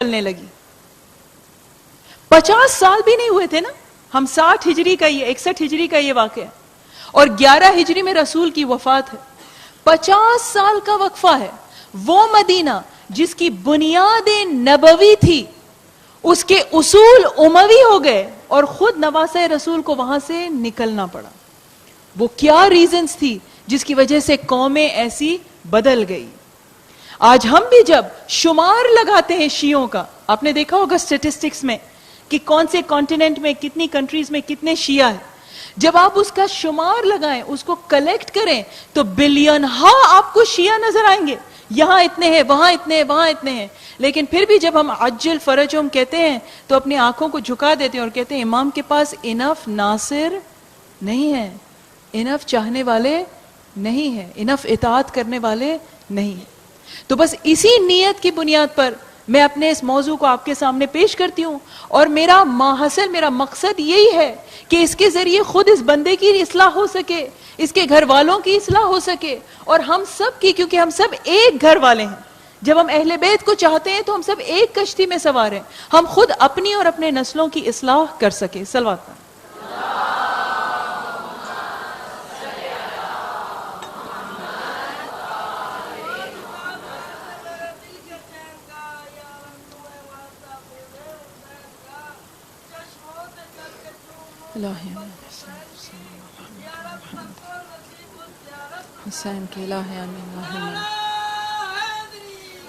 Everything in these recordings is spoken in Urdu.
چلنے لگی. 50 سال بھی نہیں ہوئے تھے نا. ہم 60 ہجری کا یہ 61 ہجری کا یہ واقعہ ہے اور 11 ہجری میں رسول کی وفات ہے. 50 سال کا وقفہ ہے. وہ مدینہ جس کی بنیاد نبوی تھی اس کے اصول اموی ہو گئے اور خود نواسہ رسول کو وہاں سے نکلنا پڑا. وہ کیا ریزنز تھی جس کی وجہ سے قومیں ایسی بدل گئی. آج ہم بھی جب شمار لگاتے ہیں شیعوں کا, آپ نے دیکھا ہوگا سٹیٹسٹکس میں کہ کون سے کانٹیننٹ میں کتنی کنٹریز میں کتنے شیعہ ہیں. جب آپ اس کا شمار لگائیں, اس کو کلیکٹ کریں تو بلین ہاں آپ کو شیعہ نظر آئیں گے. یہاں اتنے ہیں, وہاں اتنے ہیں, وہاں اتنے ہیں. لیکن پھر بھی جب ہم عجل فرجہم کہتے ہیں تو اپنی آنکھوں کو جھکا دیتے ہیں اور کہتے ہیں امام کے پاس انف ناصر نہیں ہے, انف چاہنے والے نہیں ہیں, انف اطاعت کرنے والے نہیں ہیں. تو بس اسی نیت کی بنیاد پر میں اپنے اس موضوع کو آپ کے سامنے پیش کرتی ہوں اور میرا ماحصل, میرا مقصد یہی ہے کہ اس کے ذریعے خود اس بندے کی اصلاح ہو سکے, اس کے گھر والوں کی اصلاح ہو سکے اور ہم سب کی, کیونکہ ہم سب ایک گھر والے ہیں. جب ہم اہل بیت کو چاہتے ہیں تو ہم سب ایک کشتی میں سوار ہیں, ہم خود اپنی اور اپنے نسلوں کی اصلاح کر سکے. صلوات. حسین کے الہ آمین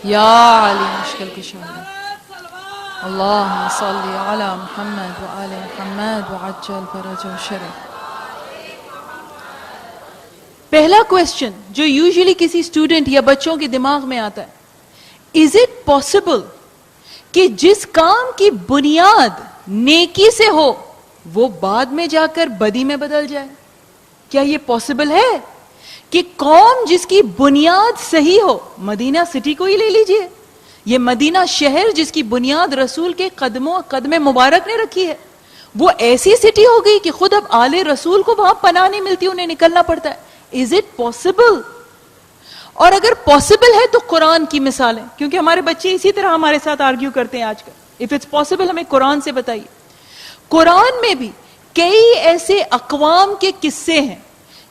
یا علی مشکل کشا اللہم صلی علی محمد و آل محمد وعجل فرج شرف. پہلا کویسچن جو یوزلی کسی اسٹوڈنٹ یا بچوں کے دماغ میں آتا ہے, از اٹ پاسبل کہ جس کام کی بنیاد نیکی سے ہو وہ بعد میں جا کر بدی میں بدل جائے؟ کیا یہ پاسبل ہے کہ قوم جس کی بنیاد صحیح ہو, مدینہ سٹی کو ہی لے لیجئے, یہ مدینہ شہر جس کی بنیاد رسول کے قدم مبارک نے رکھی ہے, وہ ایسی سٹی ہو گئی کہ خود اب آل رسول کو وہاں پناہ نہیں ملتی, انہیں نکلنا پڑتا ہے. Is it possible? اور اگر پاسبل ہے تو قرآن کی مثالیں, کیونکہ ہمارے بچے اسی طرح ہمارے ساتھ آرگیو کرتے ہیں آج کل. اف اٹس پاسبل ہمیں قرآن سے بتائیے. قرآن میں بھی کئی ایسے اقوام کے قصے ہیں,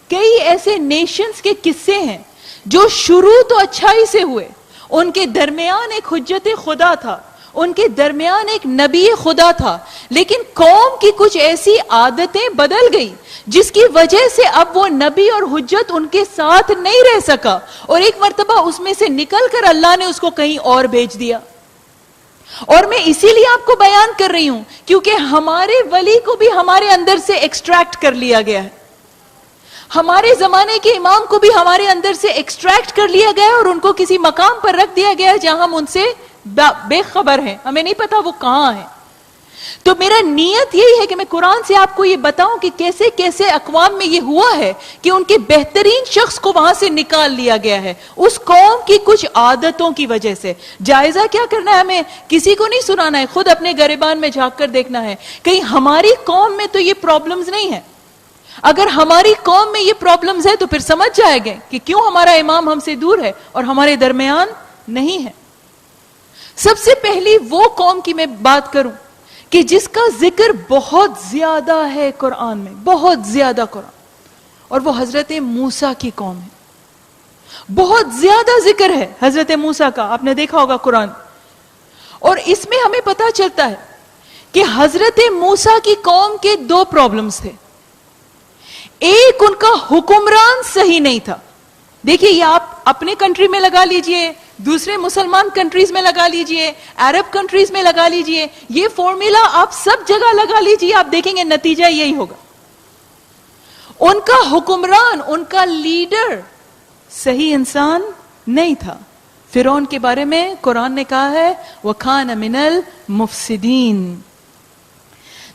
کئی ایسے نیشنز کے قصے ہیں جو شروع تو اچھائی سے ہوئے, ان کے درمیان ایک حجت خدا تھا, ان کے درمیان ایک نبی خدا تھا, لیکن قوم کی کچھ ایسی عادتیں بدل گئی جس کی وجہ سے اب وہ نبی اور حجت ان کے ساتھ نہیں رہ سکا, اور ایک مرتبہ اس میں سے نکل کر اللہ نے اس کو کہیں اور بھیج دیا. اور میں اسی لیے آپ کو بیان کر رہی ہوں کیونکہ ہمارے ولی کو بھی ہمارے اندر سے ایکسٹریکٹ کر لیا گیا ہے, ہمارے زمانے کے امام کو بھی ہمارے اندر سے ایکسٹریکٹ کر لیا گیا ہے اور ان کو کسی مقام پر رکھ دیا گیا ہے جہاں ہم ان سے بے خبر ہیں, ہمیں نہیں پتا وہ کہاں ہیں. تو میرا نیت یہی ہے کہ میں قرآن سے آپ کو یہ بتاؤں کہ کیسے کیسے اقوام میں یہ ہوا ہے کہ ان کے بہترین شخص کو وہاں سے نکال لیا گیا ہے اس قوم کی کچھ عادتوں کی وجہ سے. جائزہ کیا کرنا ہے, ہمیں کسی کو نہیں سنانا ہے, خود اپنے گریبان میں جھانک کر دیکھنا ہے کہیں ہماری قوم میں تو یہ پرابلمز نہیں ہیں. اگر ہماری قوم میں یہ پرابلمز ہے تو پھر سمجھ جائے گے کہ کیوں ہمارا امام ہم سے دور ہے اور ہمارے درمیان نہیں ہے. سب سے پہلی وہ قوم کی میں بات کروں کہ جس کا ذکر بہت زیادہ ہے قرآن میں, بہت زیادہ قرآن, اور وہ حضرت موسیٰ کی قوم ہے. بہت زیادہ ذکر ہے حضرت موسیٰ کا, آپ نے دیکھا ہوگا قرآن. اور اس میں ہمیں پتہ چلتا ہے کہ حضرت موسیٰ کی قوم کے 2 پرابلمز تھے. ایک ان کا حکمران صحیح نہیں تھا. دیکھیے یہ آپ اپنے کنٹری میں لگا لیجئے, دوسرے مسلمان کنٹریز میں لگا لیجئے, عرب کنٹریز میں لگا لیجئے, یہ فارمولا آپ سب جگہ لگا لیجئے, آپ دیکھیں گے نتیجہ یہی ہوگا. ان کا حکمران, ان کا لیڈر صحیح انسان نہیں تھا. فرعون کے بارے میں قرآن نے کہا ہے وَكَانَ مِنَ الْمُفْسِدِينَ.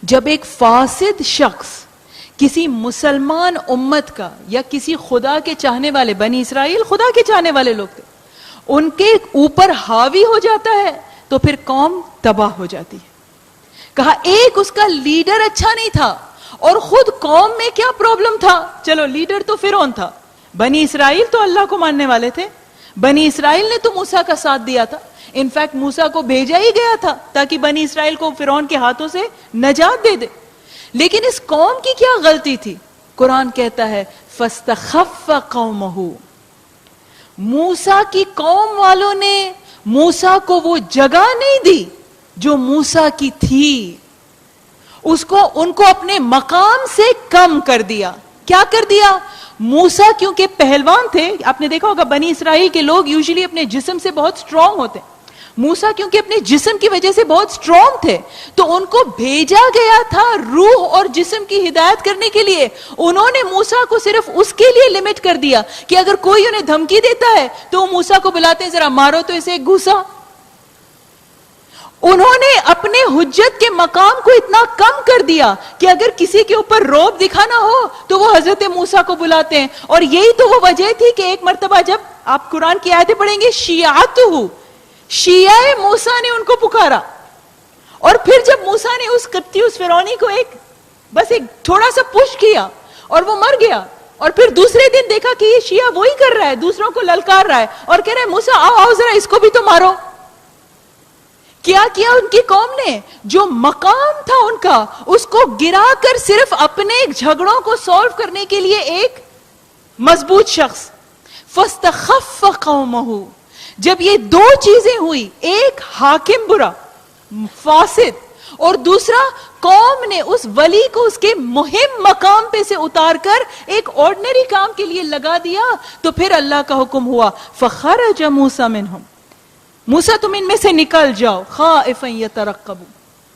جب ایک فاسد شخص کسی مسلمان امت کا یا کسی خدا کے چاہنے والے, بنی اسرائیل خدا کے چاہنے والے لوگ تھے, ان کے اوپر حاوی ہو جاتا ہے تو پھر قوم تباہ ہو جاتی ہے. کہا ایک اس کا لیڈر اچھا نہیں تھا, اور خود قوم میں کیا پرابلم تھا, چلو لیڈر تو فرعون تھا, بنی اسرائیل تو اللہ کو ماننے والے تھے, بنی اسرائیل نے تو موسیٰ کا ساتھ دیا تھا, انفیکٹ موسیٰ کو بھیجا ہی گیا تھا تاکہ بنی اسرائیل کو فرعون کے ہاتھوں سے نجات دے دے. لیکن اس قوم کی کیا غلطی تھی؟ قرآن کہتا ہے فَاسْتَخَفَّ قَوْمَهُ، موسیٰ کی قوم والوں نے موسیٰ کو وہ جگہ نہیں دی جو موسیٰ کی تھی، ان کو اپنے مقام سے کم کر دیا. کیا کر دیا؟ موسیٰ کیونکہ پہلوان تھے، آپ نے دیکھا ہوگا بنی اسرائیل کے لوگ یوزلی اپنے جسم سے بہت سٹرونگ ہوتے ہیں. موسیٰ کیونکہ اپنے جسم کی وجہ سے بہت سٹرونگ تھے تو ان کو بھیجا گیا تھا روح اور جسم کی ہدایت کرنے کے لیے. انہوں نے موسیٰ کو صرف اس کے لیے لمٹ کر دیا کہ اگر کوئی انہیں دھمکی دیتا ہے تو وہ موسیٰ کو بلاتے ہیں ذرا مارو تو اسے ایک گھوسا. انہوں نے اپنے حجت کے مقام کو اتنا کم کر دیا کہ اگر کسی کے اوپر روب دکھانا ہو تو وہ حضرت موسیٰ کو بلاتے ہیں. اور یہی تو وہ وجہ تھی کہ ایک مرتبہ جب آپ قرآن کی آیتیں پڑھیں گے شیعتہ، شیعہ موسیٰ نے ان کو پکارا، اور پھر جب موسیٰ نے اس قبطی اس فرعونی کو ایک تھوڑا سا پش کیا اور وہ مر گیا، اور پھر دوسرے دن دیکھا کہ یہ شیعہ وہی کر رہا ہے، دوسروں کو للکار رہا ہے اور کہہ رہا ہے موسیٰ آؤ ذرا اس کو بھی تو مارو. کیا کیا ان کی قوم نے؟ جو مقام تھا ان کا اس کو گرا کر صرف اپنے جھگڑوں کو سولو کرنے کے لیے ایک مضبوط شخص. فاستخف قومہ، جب یہ دو چیزیں ہوئی، ایک حاکم برا فاسد اور دوسرا قوم نے اس ولی کو اس کے مہم مقام پہ سے اتار کر ایک آرڈنری کام کے لیے لگا دیا، تو پھر اللہ کا حکم ہوا فخرج موسیٰ منہم، موسیٰ تم ان میں سے نکل جاؤ، خائفا یترقب،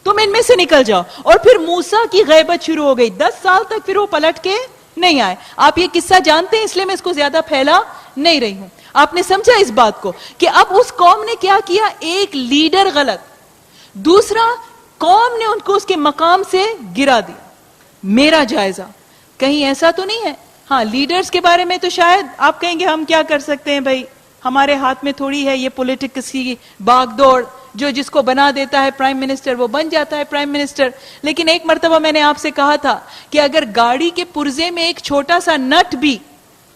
تم ان میں سے نکل جاؤ. اور پھر موسیٰ کی غیبت شروع ہو گئی. 10 سال تک پھر وہ پلٹ کے نہیں آئے. آپ یہ قصہ جانتے ہیں اس لیے میں اس کو زیادہ پھیلا نہیں رہی ہوں. آپ نے سمجھا اس بات کو کہ اب اس قوم نے کیا کیا؟ ایک لیڈر غلط، دوسرا قوم نے ان کو اس کے مقام سے گرا دیا. میرا جائزہ کہیں ایسا تو نہیں ہے؟ ہاں لیڈرز کے بارے میں تو شاید آپ کہیں گے ہم کیا کر سکتے ہیں بھائی، ہمارے ہاتھ میں تھوڑی ہے یہ پولیٹکس کی باغ دوڑ، جو جس کو بنا دیتا ہے پرائم منسٹر وہ بن جاتا ہے پرائم منسٹر. لیکن ایک مرتبہ میں نے آپ سے کہا تھا کہ اگر گاڑی کے پرزے میں ایک چھوٹا سا نٹ بھی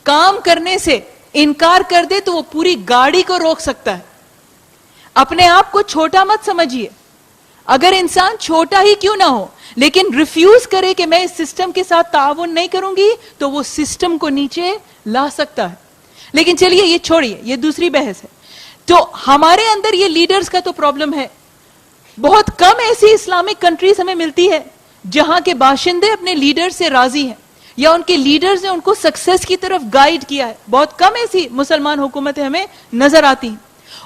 کام کرنے سے انکار کر دے تو وہ پوری گاڑی کو روک سکتا ہے. اپنے آپ کو چھوٹا مت سمجھیے. اگر انسان چھوٹا ہی کیوں نہ ہو لیکن ریفیوز کرے کہ میں اس سسٹم کے ساتھ تعاون نہیں کروں گی تو وہ سسٹم کو نیچے لا سکتا ہے. لیکن چلیے یہ چھوڑیے، یہ دوسری بحث ہے. تو ہمارے اندر یہ لیڈرز کا تو پرابلم ہے. بہت کم ایسی اسلامک کنٹریز ہمیں ملتی ہے جہاں کے باشندے اپنے لیڈر سے راضی ہیں یا ان کے لیڈرز نے ان کو سکسیس کی طرف گائیڈ کیا ہے. بہت کم ایسی مسلمان حکومتیں ہمیں نظر آتی ہیں.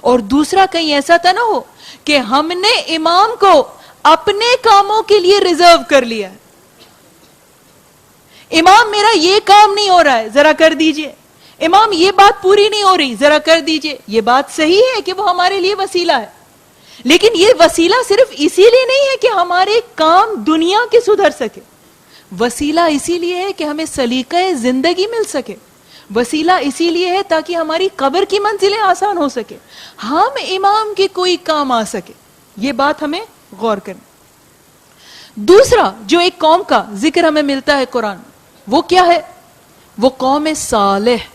اور دوسرا کہیں ایسا تو نہ ہو کہ ہم نے امام کو اپنے کاموں کے لیے ریزرو کر لیا ہے. امام میرا یہ کام نہیں ہو رہا ہے ذرا کر دیجئے، امام یہ بات پوری نہیں ہو رہی ذرا کر دیجئے. یہ بات صحیح ہے کہ وہ ہمارے لیے وسیلہ ہے، لیکن یہ وسیلہ صرف اسی لیے نہیں ہے کہ ہمارے کام دنیا کے سدھر سکے. وسیلہ اسی لیے ہے کہ ہمیں سلیقہ زندگی مل سکے. وسیلہ اسی لیے ہے تاکہ ہماری قبر کی منزلیں آسان ہو سکے، ہم امام کے کوئی کام آ سکے. یہ بات ہمیں غور کرنا. دوسرا جو ایک قوم کا ذکر ہمیں ملتا ہے قرآن میں وہ کیا ہے؟ وہ قوم صالح.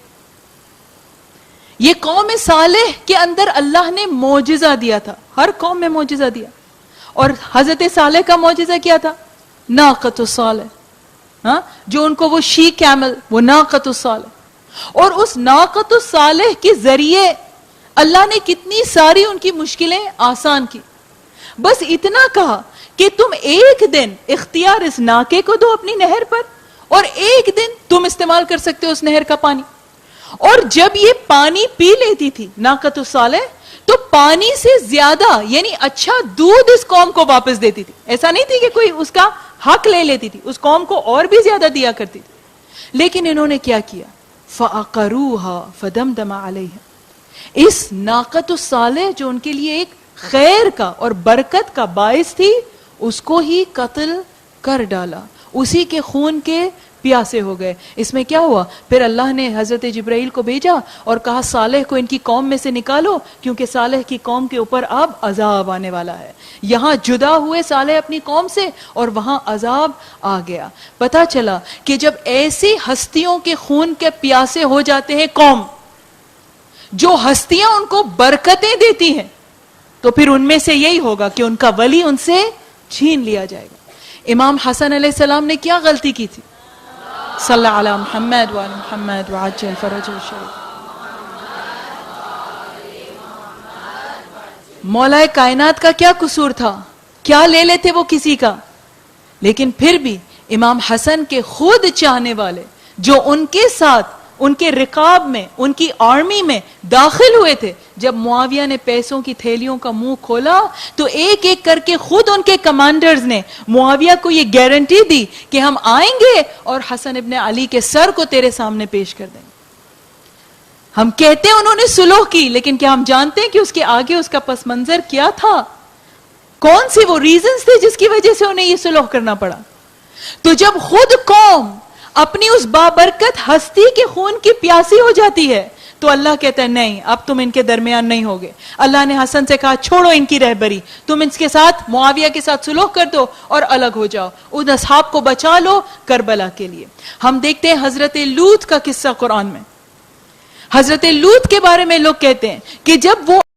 یہ قوم صالح کے اندر اللہ نے معجزہ دیا تھا. ہر قوم میں معجزہ دیا. اور حضرت صالح کا معجزہ کیا تھا؟ ناقۃ الصالح. ہاں جو ان کو وہ شی کیمل، وہ ناقۃ الصالح. اور اس ناقۃ الصالح کے ذریعے اللہ نے کتنی ساری ان کی مشکلیں آسان کی. بس اتنا کہا کہ تم ایک دن اختیار اس ناکے کو دو اپنی نہر پر، اور ایک دن تم استعمال کر سکتے ہو اس نہر کا پانی. اور جب یہ پانی پی لیتی تھی ناقۃ الصالح تو پانی سے زیادہ یعنی اچھا دودھ اس قوم کو واپس دیتی تھی. ایسا نہیں تھی کہ کوئی اس کا حق لے لیتی تھی، اس قوم کو اور بھی زیادہ دیا کرتی تھی. لیکن انہوں نے کیا کیا؟ فَعَقَرُوهَا فَدَمْدَمَ عَلَيْهَا. اس ناقۃ الصالح جو ان کے لیے ایک خیر کا اور برکت کا باعث تھی اس کو ہی قتل کر ڈالا، اسی کے خون کے پیاسے ہو گئے. اس میں کیا ہوا؟ پھر اللہ نے حضرت جبرائیل کو بھیجا اور کہا صالح کو ان کی قوم میں سے نکالو کیونکہ صالح کی قوم کے اوپر اب عذاب آنے والا ہے. یہاں جدا ہوئے صالح اپنی قوم سے اور وہاں عذاب آ گیا. پتا چلا کہ جب ایسی ہستیوں کے خون کے پیاسے ہو جاتے ہیں قوم، جو ہستیاں ان کو برکتیں دیتی ہیں، تو پھر ان میں سے یہی ہوگا کہ ان کا ولی ان سے چھین لیا جائے گا. امام حسن علیہ السلام نے کیا غلطی کی تھی؟ صلی علی محمد وعلی محمد وعجل فرجہ الشریف. مولا کائنات کا کیا قصور تھا؟ کیا لے لیتے وہ کسی کا؟ لیکن پھر بھی امام حسن کے خود چاہنے والے جو ان کے ساتھ ان کے رقاب میں ان کی آرمی میں داخل ہوئے تھے، جب معاویہ نے پیسوں کی تھیلیوں کا منہ کھولا تو ایک ایک کر کے خود ان کے کمانڈرز نے معاویہ کو یہ گارنٹی دی کہ ہم آئیں گے اور حسن ابن علی کے سر کو تیرے سامنے پیش کر دیں گے. ہم کہتے ہیں انہوں نے صلح کی، لیکن کیا ہم جانتے ہیں کہ اس کے آگے اس کا پس منظر کیا تھا؟ کون سے وہ ریزنز تھے جس کی وجہ سے انہیں یہ صلح کرنا پڑا؟ تو جب خود قوم اپنی اس بابرکت ہستی کے خون کی پیاسی ہو جاتی ہے تو اللہ کہتا ہے نہیں، اب تم ان کے درمیان نہیں ہوگے. اللہ نے حسن سے کہا چھوڑو ان کی رہبری، تم ان کے ساتھ معاویہ کے ساتھ صلح کر دو اور الگ ہو جاؤ، ان اصحاب کو بچا لو کربلا کے لیے. ہم دیکھتے ہیں حضرت لوط کا قصہ قرآن میں. حضرت لوط کے بارے میں لوگ کہتے ہیں کہ جب وہ